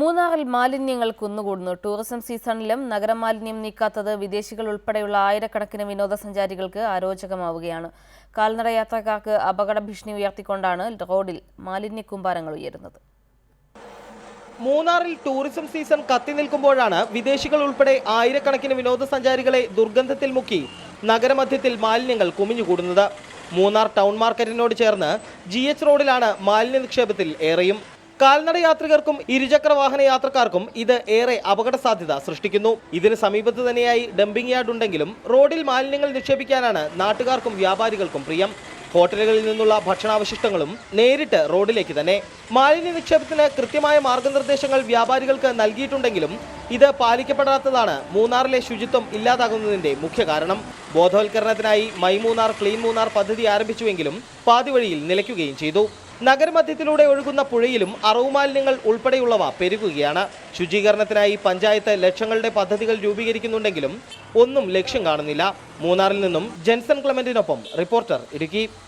മൂന്നാറിൽ മാലിന്യങ്ങൾ കുന്നുകൂടുന്നു. ടൂറിസം സീസണിലും നഗരമാലിന്യം നീക്കാത്തത് വിദേശികൾ ഉൾപ്പെടെയുള്ള ആയിരക്കണക്കിന് വിനോദസഞ്ചാരികൾക്ക് അരോചകമാവുകയാണ്. കാൽനട യാത്രക്കാർക്ക് അപകട ഭീഷണി ഉയർത്തിക്കൊണ്ടാണ് റോഡിൽ മാലിന്യ കൂമ്പാരങ്ങൾ ഉയരുന്നത്. മൂന്നാറിൽ ടൂറിസം സീസൺ കത്തി നിൽക്കുമ്പോഴാണ് വിദേശികൾ ഉൾപ്പെടെ ആയിരക്കണക്കിന് വിനോദസഞ്ചാരികളെ ദുർഗന്ധത്തിൽ മുക്കി നഗരമധ്യത്തിൽ മാലിന്യങ്ങൾ കുമിഞ്ഞുകൂടുന്നത്. മൂന്നാർ ടൗൺ മാർക്കറ്റിനോട് ചേർന്ന് GH റോഡിലാണ് മാലിന്യ നിക്ഷേപത്തിൽ ഏറെയും. കാൽനട യാത്രികർക്കും ഇരുചക്ര വാഹന യാത്രക്കാർക്കും ഇത് ഏറെ അപകട സാധ്യത സൃഷ്ടിക്കുന്നു. ഇതിന് സമീപത്ത് തന്നെയായി ഡംപിംഗ് യാർഡ് ഉണ്ടെങ്കിലും റോഡിൽ മാലിന്യങ്ങൾ നിക്ഷേപിക്കാനാണ് നാട്ടുകാർക്കും വ്യാപാരികൾക്കും പ്രിയം. ഹോട്ടലുകളിൽ നിന്നുള്ള ഭക്ഷണാവശിഷ്ടങ്ങളും നേരിട്ട് റോഡിലേക്ക് തന്നെ. മാലിന്യ നിക്ഷേപത്തിന് കൃത്യമായ മാർഗനിർദ്ദേശങ്ങൾ വ്യാപാരികൾക്ക് നൽകിയിട്ടുണ്ടെങ്കിലും ഇത് പാലിക്കപ്പെടാത്തതാണ് മൂന്നാറിലെ ശുചിത്വം ഇല്ലാതാകുന്നതിന്റെ മുഖ്യ കാരണം. ബോധവൽക്കരണത്തിനായി മൈ മൂന്നാർ ക്ലീൻ മൂന്നാർ പദ്ധതി ആരംഭിച്ചുവെങ്കിലും പാതിവഴിയിൽ നിലയ്ക്കുകയും ചെയ്തു. നഗരമധ്യത്തിലൂടെ ഒഴുകുന്ന പുഴയിലും അറവുമാലിന്യങ്ങൾ ഉൾപ്പെടെയുള്ളവ പെരുകുകയാണ്. ശുചീകരണത്തിനായി പഞ്ചായത്ത് ലക്ഷങ്ങളുടെ പദ്ധതികൾ രൂപീകരിക്കുന്നുണ്ടെങ്കിലും ഒന്നും ലക്ഷ്യം കാണുന്നില്ല. മൂന്നാറിൽ നിന്നും ജെൻസൺ ക്ലെമന്റിനൊപ്പം റിപ്പോർട്ടർ ഇടുക്കി.